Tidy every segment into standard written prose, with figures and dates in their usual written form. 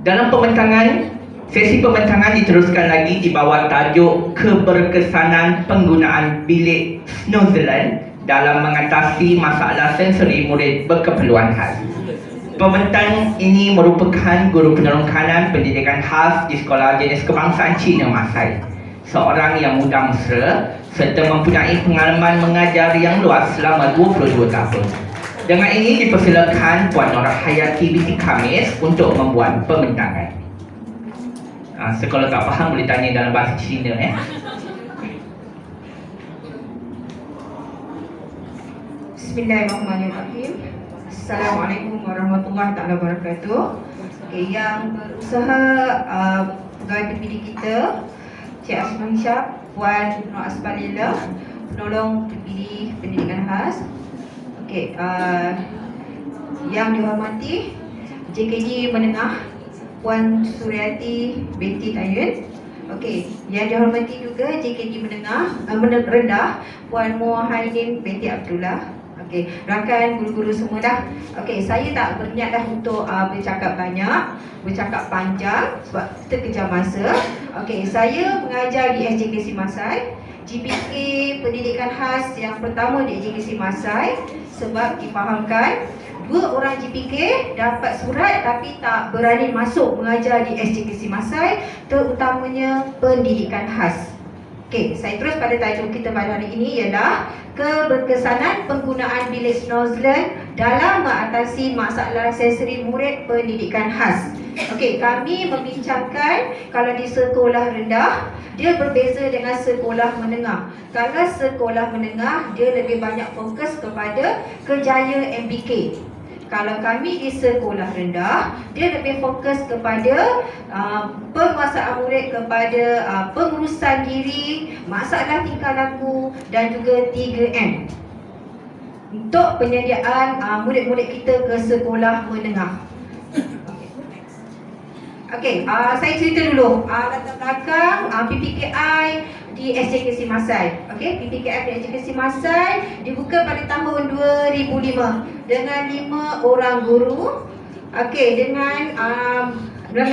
Dalam pembentangan, sesi pembentangan diteruskan lagi di bawah tajuk keberkesanan penggunaan bilik Snow-Zealand dalam mengatasi masalah sensori murid berkeperluan khas. Pembentang ini merupakan guru penolong kanan pendidikan khas di Sekolah Jenis Kebangsaan Cina Masai, seorang yang muda mesra serta mempunyai pengalaman mengajar yang luas selama 22 tahun. Dengan ini dipersilakan Puan Nora Hayati binti Khamis untuk membuat pembentangan. Sekolah tak faham boleh tanya dalam bahasa Cina Bismillahirrahmanirrahim. Assalamualaikum warahmatullahi wabarakatuh. Yang berusaha pegawai pendidik kita, Cik Asma Hisham, Puan Nur Asbalillah, penolong pendidik pendidikan khas. Yang dihormati JKD Menengah Puan Suryati binti Tayun. Yang dihormati juga JKD Rendah Puan Muhaidin binti Abdullah. Rakan guru-guru semua dah. Saya tak berniat dah untuk bercakap banyak, bercakap panjang sebab kita kejar masa. Saya mengajar di SJKC Masai, GPK pendidikan khas yang pertama di SJKC Masai, sebab difahamkan dua orang GPK dapat surat tapi tak berani masuk mengajar di SJKC Masai, terutamanya pendidikan khas. Saya terus pada tajuk kita pada hari ini ialah keberkesanan penggunaan bilik Snow-Zealand dalam mengatasi masalah sensori murid pendidikan khas. Kami membincangkan kalau di sekolah rendah dia berbeza dengan sekolah menengah. Kalau sekolah menengah dia lebih banyak fokus kepada kejayaan MBK. Kalau kami di sekolah rendah, dia lebih fokus kepada penguasaan murid, kepada pengurusan diri, masalah tingkah laku dan juga 3M untuk penyediaan murid-murid kita ke sekolah menengah. Saya cerita dulu latar belakang PPKI di SJKC Masai. PPKI di SJKC Masai dibuka pada tahun 2005 dengan 5 orang guru. Dengan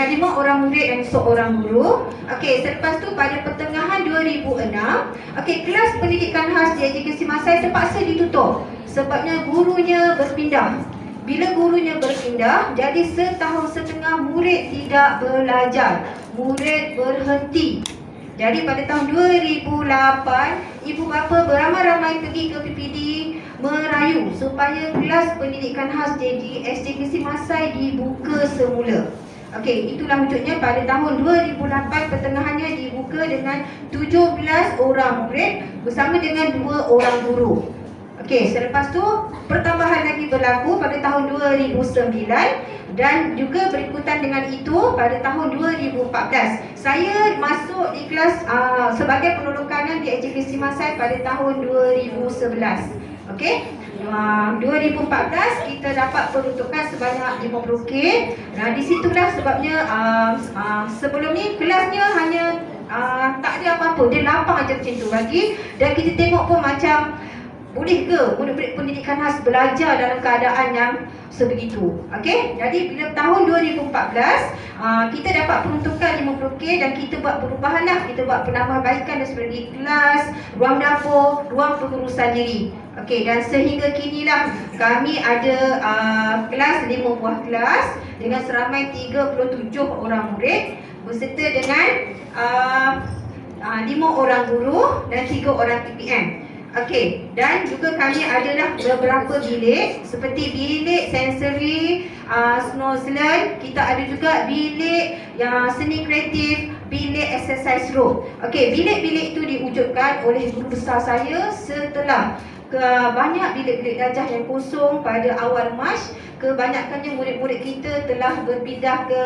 5 orang murid dan seorang guru. Selepas tu pada pertengahan 2006, kelas pendidikan khas di SJKC Masai terpaksa ditutup sebabnya gurunya berpindah. Bila gurunya berpindah, jadi setahun setengah murid tidak belajar, murid berhenti. Jadi pada tahun 2008, ibu bapa beramai-ramai pergi ke PPD merayu supaya kelas pendidikan khas di SJKC Masai dibuka semula. Itulah wujudnya pada tahun 2008 pertengahannya dibuka dengan 17 orang murid bersama dengan 2 orang guru. Selepas tu pertambahan lagi berlaku pada tahun 2009 dan juga berikutan dengan itu pada tahun 2014. Saya masuk di kelas sebagai penolong kanan di SJKC Masai pada tahun 2011. 2014 kita dapat peruntukan sebanyak 50K. Disitulah sebabnya sebelum ni kelasnya hanya tak ada apa-apa, dia lapang aja macam tu lagi. Dan kita tengok pun macam boleh ke murid-murid pendidikan khas belajar dalam keadaan yang sebegitu. Jadi bila tahun 2014 kita dapat peruntukan 50K dan kita buat perubahan lah. Kita buat penambahbaikan dari segi kelas, ruang dapur, ruang pengurusan diri. Dan sehingga kinilah kami ada kelas 5 buah kelas dengan seramai 37 orang murid berserta dengan 5 orang guru dan 3 orang PPM. Dan juga kami adalah beberapa bilik seperti bilik sensori Snow-Zealand. Kita ada juga bilik yang seni kreatif, bilik exercise room. Bilik-bilik itu diwujudkan oleh guru besar saya setelah banyak bilik-bilik darjah yang kosong pada awal Mac. Kebanyakannya murid-murid kita telah berpindah ke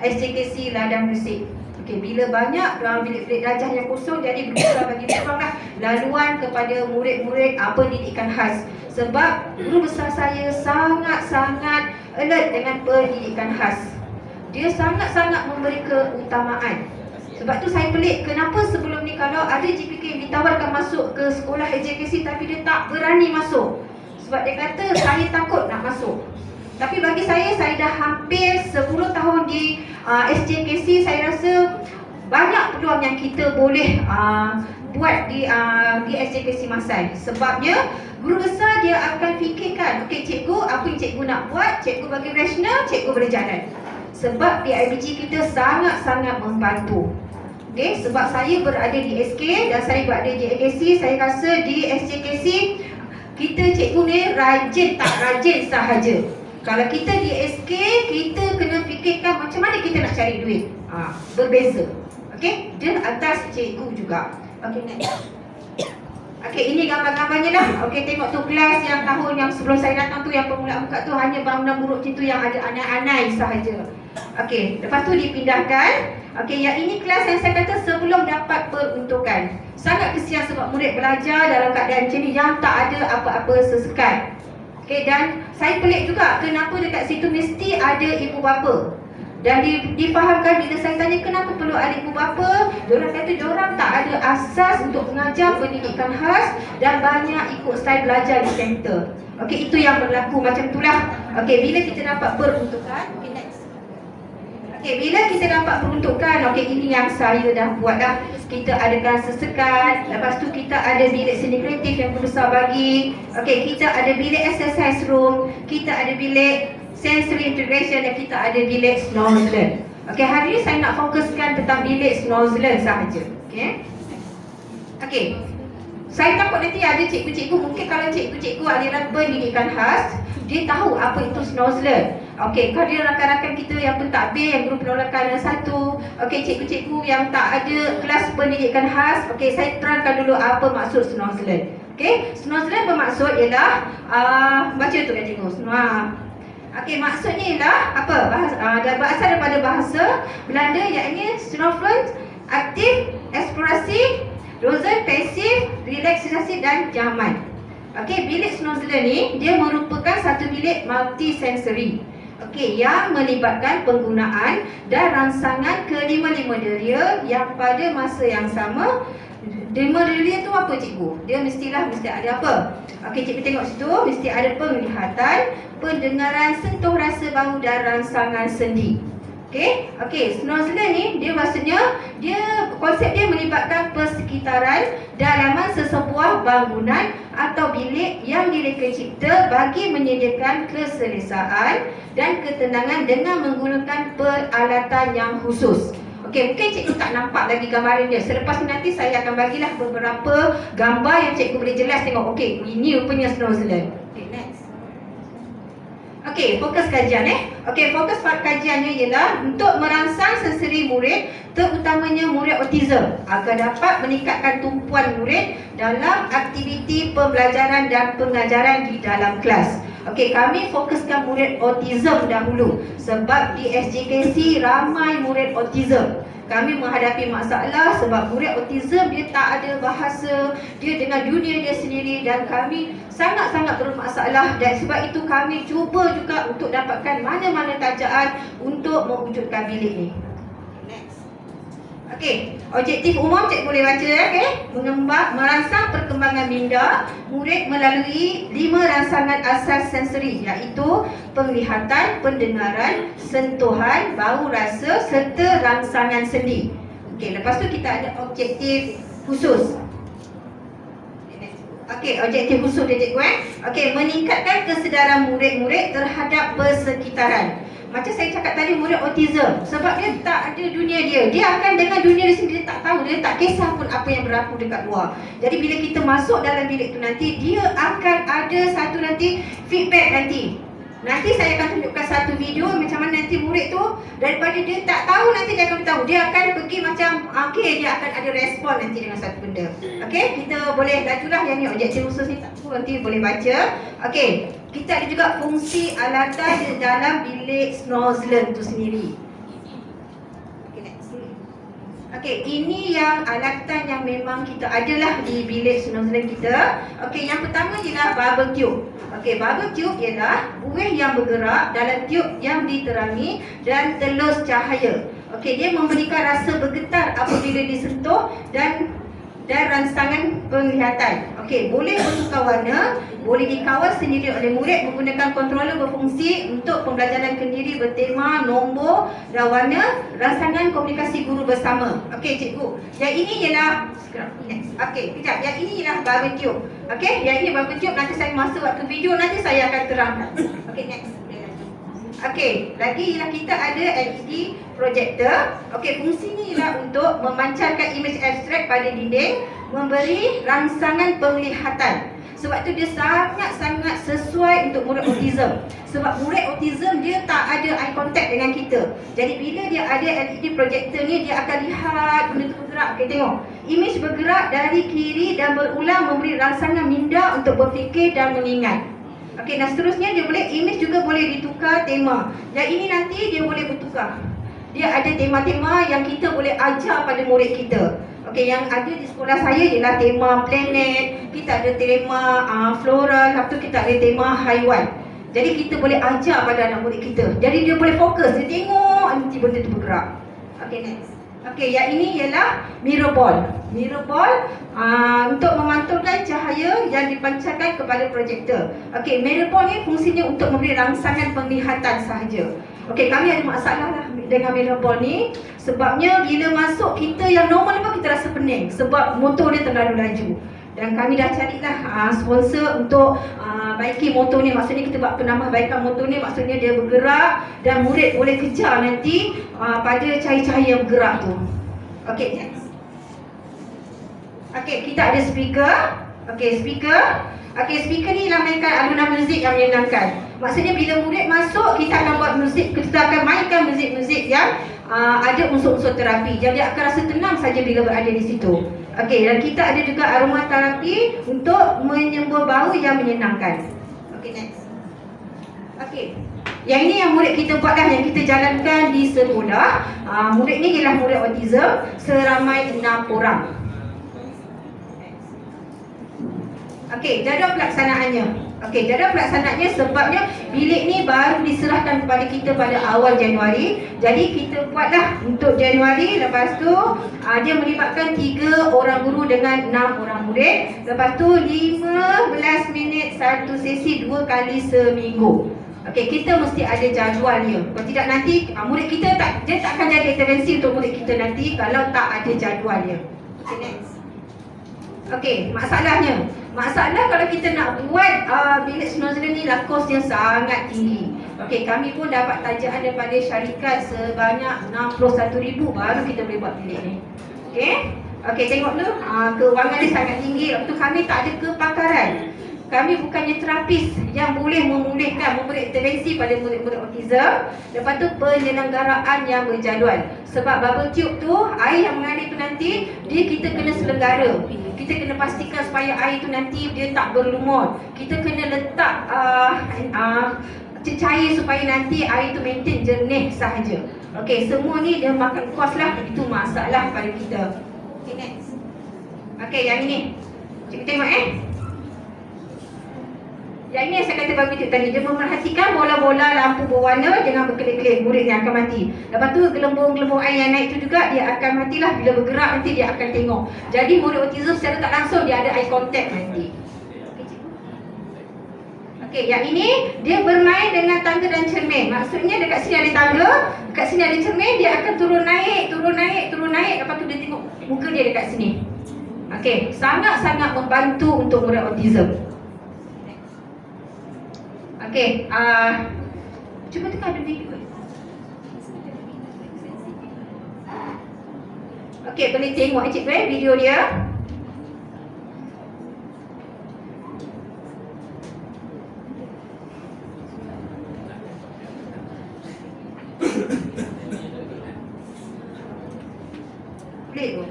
SJKC Ladang Resik. Bila banyak bilik-bilik darjah yang kosong, jadi berusaha bagi kuranglah laluan kepada murid-murid pendidikan khas. Sebab guru besar saya sangat-sangat alert dengan pendidikan khas. Dia sangat-sangat memberi keutamaan. Sebab tu saya pelik kenapa sebelum ni kalau ada GPK yang ditawarkan masuk ke sekolah SJKC tapi dia tak berani masuk. Sebab dia kata saya takut nak masuk. Tapi bagi saya dah hampir 10 tahun di SJKC saya rasa banyak peluang yang kita boleh buat di SJKC Masai. Sebabnya guru besar dia akan fikirkan, okey cikgu, apa yang cikgu nak buat, cikgu bagi rasional, cikgu boleh jalan. Sebab PIBG kita sangat-sangat membantu. Okey, sebab saya berada di SK dan saya berada di AKC, saya rasa di SJKC kita cikgu ni rajin tak rajin sahaja. Kalau kita di SK, kita kena fikirkan macam mana kita nak cari duit. Berbeza. Okey, dan atas cikgu juga. Okey, next. Okey, ini gambar-gambarnya dah. Okey, tengok tu kelas yang tahun yang sebelum saya datang tu, yang permulaan buka tu hanya bangunan buruk macam tu yang ada anai-anai sahaja. Okey, lepas tu dipindahkan. Okey, yang ini kelas yang saya kata sebelum dapat peruntukan. Sangat kesian sebab murid belajar dalam keadaan macam ni yang tak ada apa-apa sesekat. Okey, dan saya pelik juga kenapa dekat situ mesti ada ibu bapa. Dan difahamkan bila saya tanya kenapa perlu ada ibu bapa, diorang kata diorang tak ada asas untuk mengajar pendidikan khas dan banyak ikut style belajar di center. Okey, itu yang berlaku macam itulah. Okey, bila kita dapat peruntukan, okey next. Okey, bila kita dapat peruntukan, okey ini yang saya dah buat dah. Kita adakan sesekat, lepas tu kita ada bilik seni kreatif yang besar bagi. Okey, kita ada bilik exercise room, kita ada bilik sensory integration dan kita ada bilik snorkeling. Okey, hari ini saya nak fokuskan tentang bilik snorkeling sahaja. Okey. Okey. Saya takut nanti ada cikgu-cikgu, mungkin kalau cikgu-cikgu aliran pendidikan khas, dia tahu apa itu snorkeling. Okey, kalau dia rakan-rakan kita yang pentadbir, yang guru penolakan yang satu, okey, cikgu-cikgu yang tak ada kelas pendidikan khas, okey, saya terangkan dulu apa maksud snorkeling. Okey, snorkeling bermaksud ialah baca tu kan cikgu. Okey, maksudnya ialah apa? Berasal daripada bahasa Belanda iaitu snorkeling, aktif, eksplorasi, dozen, pasif, relaksasi dan jaman. Okey, bilik snorkeling ni dia merupakan satu bilik multisensory. Okey, yang melibatkan penggunaan dan rangsangan kelima-lima deria yang pada masa yang sama. Lima deria tu apa cikgu? Dia mesti ada apa? Okey, cikgu tengok situ mesti ada penglihatan, pendengaran, sentuh rasa bau dan rangsangan sendi. Okey, snorkeling ni dia maksudnya konsep dia melibatkan persekitaran dalaman sesebuah bangunan atau bilik yang direka cipta bagi menyediakan keselesaan dan ketenangan dengan menggunakan peralatan yang khusus. Okey, mungkin cikgu tak nampak lagi gambaran dia. Selepas ni nanti saya akan bagilah beberapa gambar yang cikgu boleh jelas tengok. Okey, ini rupanya snorkeling. Okey, next. Okey, fokus kajian Okey, fokus kajiannya ialah untuk merangsang sensori murid, terutamanya murid autism, agar dapat meningkatkan tumpuan murid dalam aktiviti pembelajaran dan pengajaran di dalam kelas. Okey, kami fokuskan murid autism dahulu sebab di SJKC ramai murid autism. Kami menghadapi masalah sebab murid autism dia tak ada bahasa, dia dengan dunia dia sendiri dan kami sangat-sangat bermasalah dan sebab itu kami cuba juga untuk dapatkan mana-mana tajaan untuk mewujudkan bilik ni. Okey, objektif umum cikgu boleh baca merangsang perkembangan minda murid melalui 5 rangsangan asas sensori iaitu penglihatan, pendengaran, sentuhan, bau rasa serta rangsangan sendi. Okey, lepas tu kita ada objektif khusus. Okey, objektif khusus dia cikgu Okey, meningkatkan kesedaran murid-murid terhadap persekitaran. Macam saya cakap tadi, murid autism sebab dia tak ada dunia dia. Dia akan dengan dunia dia sendiri, tak tahu, dia tak kisah pun apa yang berlaku dekat luar. Jadi bila kita masuk dalam bilik tu nanti, dia akan ada satu nanti feedback nanti. Nanti saya akan tunjukkan satu video macam mana nanti murid tu daripada dia tak tahu nanti dia akan tahu. Dia akan pergi macam okey, dia akan ada respon nanti dengan satu benda. Okey, kita boleh lajulah yang ni objektif khusus ni tak tahu nanti boleh baca. Okey, kita ada juga fungsi alatan di dalam bilik snorkeling tu sendiri. Okey, ini yang alatan yang memang kita adalah di bilik snorkeling kita. Okey, yang pertama ialah bubble tube. Okey, bubble tube ialah buih yang bergerak dalam tube yang diterangi dan telus cahaya. Okey, dia memberikan rasa bergetar apabila disentuh dan dan rangsangan penglihatan. Okey, boleh bertukar warna, boleh dikawal sendiri oleh murid menggunakan controller berfungsi untuk pembelajaran kendiri bertema, nombor dan warna, rangsangan komunikasi guru bersama. Okey cikgu, yang ini ialah okey, kejap. Yang ini ialah barbecue. Okey, yang ini barbecue, nanti saya masa waktu video nanti saya akan terangkan. Okey, next. Okey, lagi ialah kita ada LED projector. Okey, fungsinya ialah untuk memancarkan imej abstrak pada dinding, memberi rangsangan penglihatan. Sebab tu dia sangat-sangat sesuai untuk murid autism. Sebab murid autism dia tak ada eye contact dengan kita. Jadi bila dia ada LED projector ni, dia akan lihat benda tu bergerak. Okey, tengok. Imej bergerak dari kiri dan berulang memberi rangsangan minda untuk berfikir dan mengingat. Okey, dan seterusnya dia boleh, imej juga boleh ditukar tema. Yang ini nanti dia boleh bertukar. Dia ada tema-tema yang kita boleh ajar pada murid kita. Okey, yang ada di sekolah saya ialah tema planet, kita ada tema flora, lepas tu kita ada tema haiwan. Jadi kita boleh ajar pada anak murid kita. Jadi dia boleh fokus, dia tengok nanti benda tu bergerak. Okey, next. Okey, yang ini ialah mirror ball. Mirror ball untuk memantulkan cahaya yang dipancarkan kepada projektor. Okey, mirror ball ni fungsinya untuk memberi rangsangan penglihatan sahaja. Okey, kami ada masalah lah dengan mirror ball ni. Sebabnya bila masuk kita yang normal pun kita rasa pening sebab motor dia terlalu laju. Dan kami dah carilah sponsor untuk baiki motor ni. Maksudnya kita buat penambahbaikan motor ni, maksudnya dia bergerak dan murid boleh kejar nanti pada cahaya-cahaya yang bergerak tu. Okey, next. Okey, kita ada speaker. Okey, speaker. Okey, speaker ni ialah mainkan alunan muzik yang menyenangkan. Maksudnya bila murid masuk, kita akan buat muzik, kita akan mainkan muzik-muzik yang ada unsur-unsur terapi. Jadi dia akan rasa tenang saja bila berada di situ. Okey, dan kita ada juga aromaterapi untuk menyembur bau yang menyenangkan. Okey, next. Okey. Yang ini yang murid kita buat dah, yang kita jalankan di sekolah. Murid ni ialah murid autism seramai 6 orang. Okey, jadual pelaksanaannya. Okey, jadual pelaksanaannya sebabnya bilik ni baru diserahkan kepada kita pada awal Januari. Jadi kita buatlah untuk Januari. Lepas tu dia melibatkan 3 orang guru dengan 6 orang murid. Lepas tu 15 minit satu sesi 2 kali seminggu. Okey, kita mesti ada jadualnya. Kalau tidak nanti murid kita dia tak akan jadi intervensi untuk murid kita nanti kalau tak ada jadualnya. Okey, next. Okey, masalahnya. Masalah kalau kita nak buat bilik snorzel ni lah kosnya sangat tinggi. Okey, kami pun dapat tajaan daripada syarikat sebanyak 61,000 baru kita boleh buat bilik ni. Okey. Okey, tengok dulu. Kewangan dia sangat tinggi. Lepas tu kami tak ada kepakaran. Kami bukannya terapis yang boleh memulihkan, memberi intervensi pada murid-murid autism. Lepas tu penyelenggaraan yang berjadual. Sebab bubble tube tu, air yang mengalir tu nanti, kita kena selenggara. Kita kena pastikan supaya air tu nanti dia tak berlumut. Kita kena letak cair supaya nanti air tu maintain jernih sahaja. Okey, semua ni dia makan kos lah. Itu masalah pada kita. Okay, next. Okey, yang ini. Cikgu tengok Yang ini yang saya kata bagi cikgu tadi. Dia memerhatikan bola-bola lampu berwarna dengan berkelip-kelip. Murid yang akan mati. Lepas tu gelembung-gelembung air yang naik tu juga dia akan matilah. Bila bergerak nanti dia akan tengok. Jadi murid autism secara tak langsung dia ada eye contact nanti. Okey, yang ini dia bermain dengan tangga dan cermin. Maksudnya dekat sini ada tangga, dekat sini ada cermin, dia akan turun naik, turun naik, turun naik. Lepas tu dia tengok muka dia dekat sini. Okey, sangat-sangat membantu untuk murid autism. Okey, cuba tekan ada video. Okey, boleh tengok cikgu video dia. Boleh tu.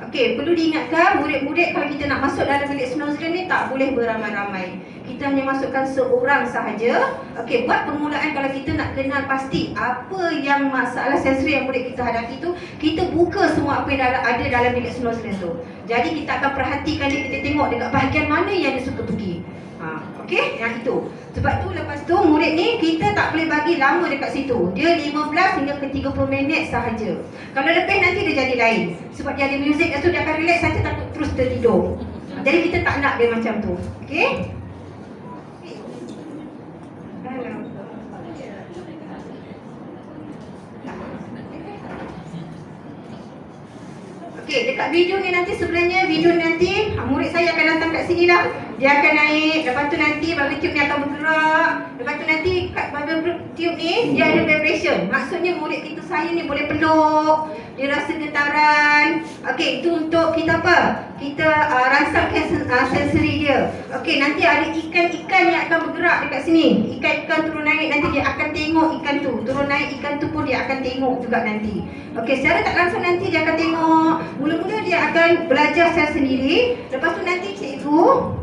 Okey, perlu diingatkan murid-murid kalau kita nak masuk dalam bilik snorzel ni tak boleh beramai-ramai. Kita hanya masukkan seorang sahaja. Okey, buat permulaan kalau kita nak kenal pasti apa yang masalah sensori yang murid kita hadapi tu, kita buka semua apa yang ada dalam bilik snorzel tu. Jadi kita akan perhatikan dia, kita tengok dekat bahagian mana yang dia suka pergi. Okey, yang itu. Sebab tu lepas tu murid ni kita tak boleh bagi lama dekat situ. Dia 15 hingga ke 30 minit sahaja. Kalau lebih nanti dia jadi lain. Sebab dia ada muzik, lepas tu dia akan relax saja, takut terus tertidur. Jadi kita tak nak dia macam tu. Okey? Okey, dekat video ni nanti sebenarnya video ni nanti murid saya akan datang kat sini lah. Dia akan naik, lepas tu nanti bubble tube ni akan bergerak. Lepas tu nanti kat bubble tube ni dia ada vibration. Maksudnya murid kita saya ni boleh peluk, dia rasa getaran. Okey, itu untuk kita apa? Kita rangsangkan sensori dia. Okey, nanti ada ikan-ikan yang akan bergerak dekat sini. Ikan-ikan turun naik, nanti dia akan tengok ikan tu. Turun naik ikan tu pun dia akan tengok juga nanti. Okey, secara tak langsung nanti dia akan tengok. Mula-mula dia akan belajar secara sendiri. Lepas tu nanti cikgu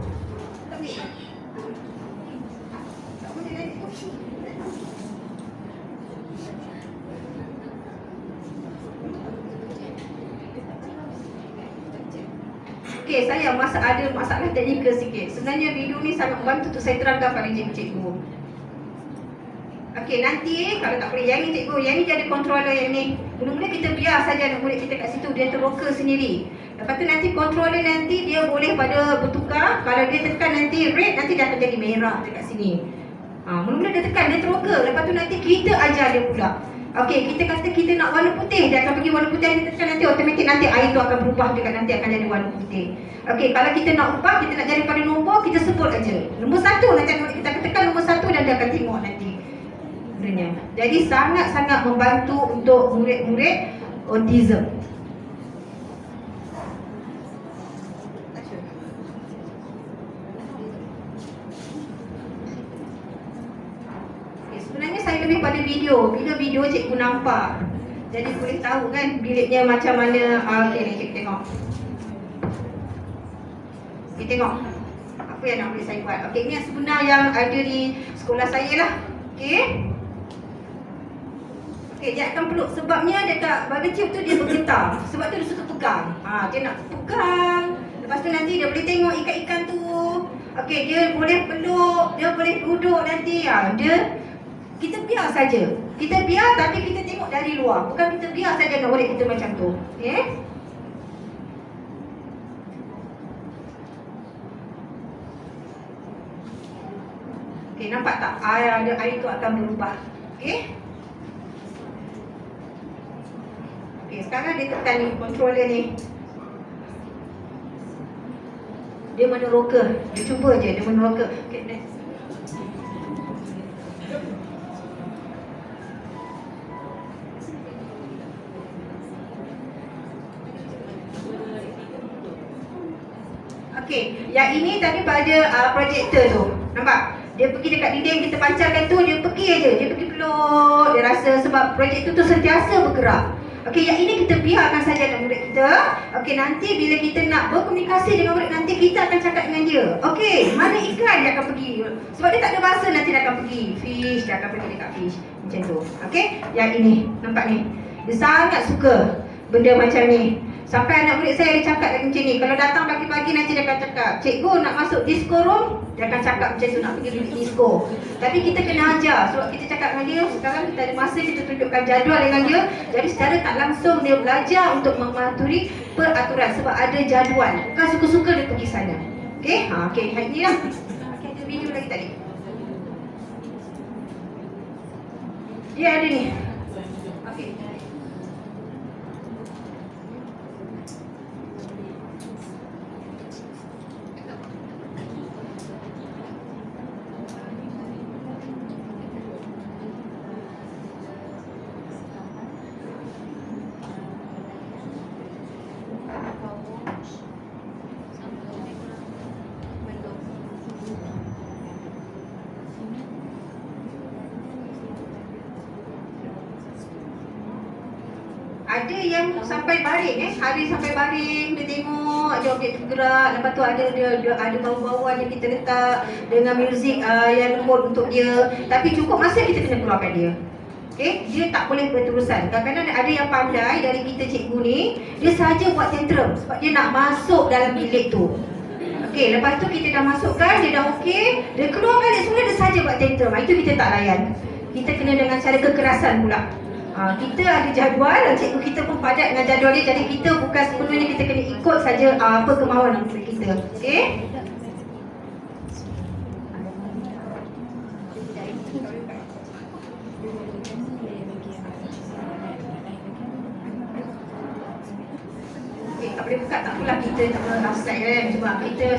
Okey, saya ada masalah teknikal sikit. Sebenarnya video ni sangat membantu untuk saya terangkan pada cikgu. Okey, nanti kalau tak boleh yang ni cikgu, yang ni jadi controller yang ni. Mula-mula kita biar saja anak murid kita kat situ, dia terroker sendiri. Lepas tu nanti controller nanti dia boleh pada bertukar. Kalau dia tekan nanti red, nanti dia akan jadi merah dekat sini. Mula-mula dia tekan, dia terroker. Lepas tu nanti kita ajar dia pula. Okey, kita kata kita nak warna putih, dia akan pergi warna putih, dia tekan nanti automatik nanti air tu akan berubah juga, nanti akan jadi warna putih. Okey, kalau kita nak ubah, kita nak jadi pada nombor, kita sebut aja. Nombor 1 nanti kita akan tekan nombor 1 dan dia akan tengok nanti. Jadi sangat-sangat membantu untuk murid-murid autism. Sebenarnya saya lebih pada video. Bila video cikgu nampak, jadi boleh tahu kan biliknya macam mana. Okey ni cikgu tengok. Okey tengok apa yang nak boleh saya buat. Okey, ini yang sebenar yang ada di sekolah saya lah. Okey. Okey, dia akan peluk. Sebabnya dekat bubble tube tu dia bergetar. Sebab tu dia suka pegang. Dia nak pegang. Lepas tu nanti dia boleh tengok ikan-ikan tu. Okey, dia boleh peluk, dia boleh duduk nanti. Kita biar saja. Kita biar tapi kita tengok dari luar. Bukan kita biar saja anak murid kita macam tu. Okey? Okey, nampak tak? Air tu akan berubah. Okey? Okey, sekarang dia tekan ni controller ni. Dia meneroka. Dia cuba je, dia meneroka. Okey, next. Okey, yang ini tadi pada projektor tu. Nampak? Dia pergi dekat dinding, kita pancarkan tu, dia pergi aja. Dia pergi peluk, dia rasa sebab projektor tu sentiasa bergerak. Okey, yang ini kita biarkan saja dengan murid kita. Okey, nanti bila kita nak berkomunikasi dengan murid nanti, kita akan cakap dengan dia. Okey, mana ikan dia akan pergi. Sebab dia tak ada bahasa, nanti dia akan pergi. Fish, dia akan pergi dekat fish. Macam tu. Okey, yang ini, nampak ni. Dia sangat suka benda macam ni. Sampai anak murid saya dia cakap macam ni. Kalau datang pagi-pagi nanti dia akan cakap, cikgu nak masuk disco room. Dia akan cakap macam tu, nak pergi bilik disco. Tapi kita kena ajar. Sebab kita cakap dengan dia, sekarang kita ada masa, kita tunjukkan jadual dengan dia. Jadi secara tak langsung dia belajar untuk mematuhi peraturan. Sebab ada jadual. Bukan suka-suka dia pergi sana. Okey? Okey, hari ni lah. Okey, ada video lagi tadi. Dia ada ni. Okey. Ada yang sampai baring hari sampai baring, dia tengok ada objek bergerak. Lepas tu ada bau-bauan yang kita letak dengan muzik yang lembut untuk dia. Tapi cukup masa kita kena keluarkan dia. Okey, dia tak boleh berterusan. Kadang-kadang ada yang pandai dari kita cikgu ni, dia saja buat tantrum sebab dia nak masuk dalam bilik tu. Okey, lepas tu kita dah masukkan, dia dah okey, dia keluar balik semula, dia saja buat tantrum. Itu kita tak layan. Kita kena dengan cara kekerasan pula. Kita ada jadual dan cikgu kita pun padat dengan jadual dia, jadi kita bukan sepenuhnya kita kena ikut saja apa kemahuan murid kita. Okey? Tak boleh buka, tak apalah, kita slide kan. Cuma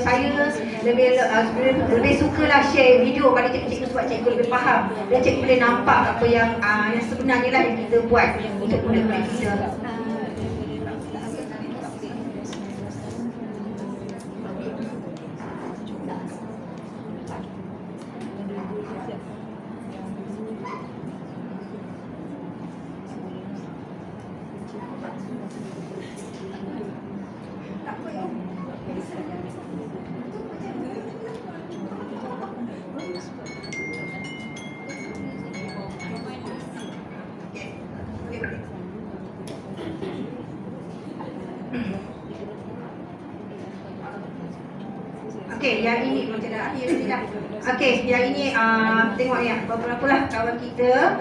saya lebih sukalah share video pada cikgu-cikgu sebab cikgu lebih faham dan cikgu boleh nampak apa yang sebenarnya lah yang kita buat untuk murid-murid kita. Okey, yang ini macam dah akhir tadi dah. Okey, yang ini tengok ya, beberapa kawan kita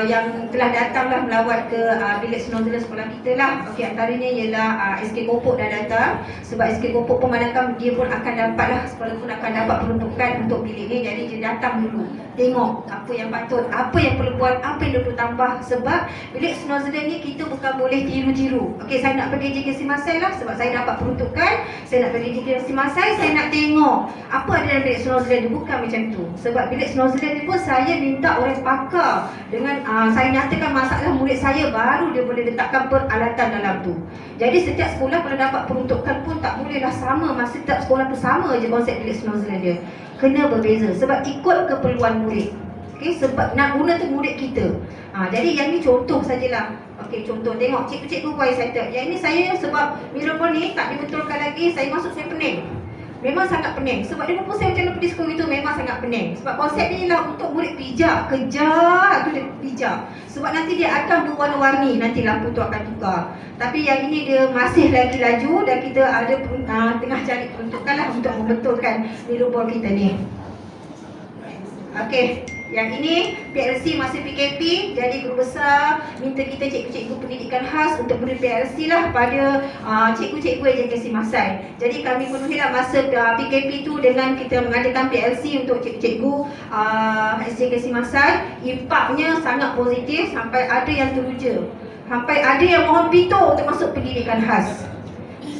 yang telah datanglah melawat ke bilik snozela sekolah kita lah. Okey, antaranya ialah SK Kopok dah datang. Sebab SK Kopok pemandangkan dia pun akan dapat lah, sekolah pun akan dapat peruntukan untuk bilik ni. Jadi dia datang dulu, tengok apa yang patut, apa yang perlu buat, apa yang perlu tambah. Sebab bilik snozela ni kita bukan boleh tiru-tiru. Okey, saya nak pergi JKC Masai lah sebab saya dapat peruntukan. Saya nak pergi JKC Masai, saya nak tengok apa ada dalam bilik snozela ni. Bukan macam tu. Sebab bilik snozela ni pun saya minta orang pakar dengan saya nyatakan masalah murid saya, baru dia boleh letakkan peralatan dalam tu. Jadi setiap sekolah kalau dapat peruntukan pun tak bolehlah sama, masa setiap sekolah tu sama je konsep bilik snozela dia. Kena berbeza sebab ikut keperluan murid. Okey, sebab nak guna tu murid kita. Jadi yang ni contoh sajalah. Okey, contoh tengok cikgu-cikgu buat excited. Yang ini saya sebab mirror ni tak dibetulkan lagi, saya masuk saya pening. Memang sangat pening. Sebab dia pusing macam mana sekolah itu, memang sangat pening. Sebab konsep ni lah untuk murid pijak, kejar tu dia pijak. Sebab nanti dia akan berwarna-warni, nanti lampu tu akan tukar. Tapi yang ini dia masih lagi laju dan kita ada tengah cari peruntukan lah untuk membetulkan mirror ball kita ni. Okey, yang ini PLC masih PKP, jadi guru besar minta kita cikgu-cikgu pendidikan khas untuk beri PLC lah pada cikgu-cikgu JKC Masai. Jadi kami penuhilah masa PKP tu dengan kita mengadakan PLC untuk cikgu-cikgu JKC Masai. Impaknya sangat positif, sampai ada yang teruja, sampai ada yang mohon pito untuk masuk pendidikan khas.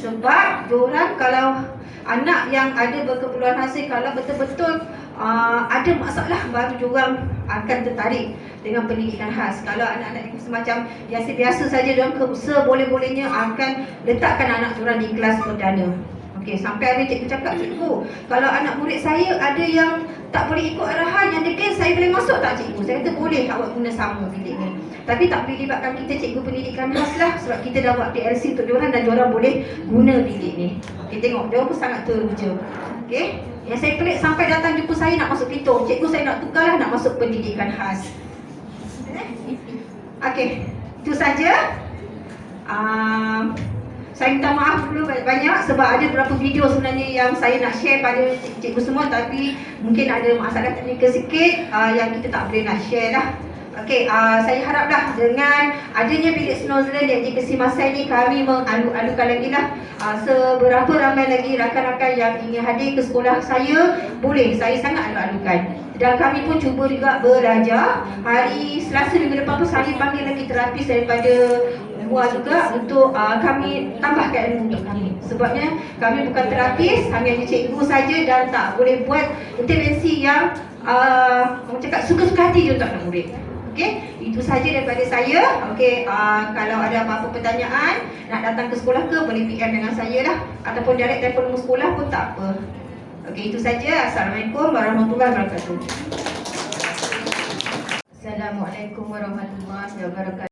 Sebab diorang kalau anak yang ada berkeperluan khas, kalau betul-betul ada masalah, baru diorang akan tertarik dengan pendidikan khas. Kalau anak-anak semacam biasa-biasa saja, diorang seboleh-bolehnya akan letakkan anak diorang di kelas perdana. Okey, sampai ada cikgu cakap, cikgu, kalau anak murid saya ada yang tak boleh ikut arahan, yang degil, saya boleh masuk tak cikgu? Saya kata boleh, awak guna sama bilik ni. Tapi tak boleh libatkan kita cikgu pendidikan khas lah, sebab kita dah buat PLC untuk diorang dan diorang boleh guna bilik ni. Okey, tengok, diorang pun sangat teruja. Okey, yang saya pelik sampai datang jumpa saya nak masuk pito. Cikgu, saya nak tukar lah, nak masuk pendidikan khas. Okey, itu saja. Saya minta maaf dulu banyak-banyak sebab ada beberapa video sebenarnya yang saya nak share pada cikgu semua, tapi mungkin ada masalah teknikal sikit yang kita tak boleh nak share lah. Okey, saya haraplah dengan adanya bilik snozela di JKC Masai ni, kami mengalu-alukan lagi lah seberapa ramai lagi rakan-rakan yang ingin hadir ke sekolah saya, boleh, saya sangat alu-alukan. Dan kami pun cuba juga belajar. Hari Selasa minggu depan pun saya panggil lagi terapis daripada luar juga untuk kami tambahkan ilmu untuk kami. Sebabnya kami bukan terapis, hanya cikgu saja dan tak boleh buat intervensi yang orang cakap suka-suka hati je untuk anak murid. Okey, itu saja daripada saya. Okey, kalau ada apa-apa pertanyaan, nak datang ke sekolah ke, boleh PM dengan saya lah, ataupun direct telefon sekolah pun tak apa. Okey, itu saja. Assalamualaikum warahmatullahi wabarakatuh. Assalamualaikum warahmatullahi wabarakatuh.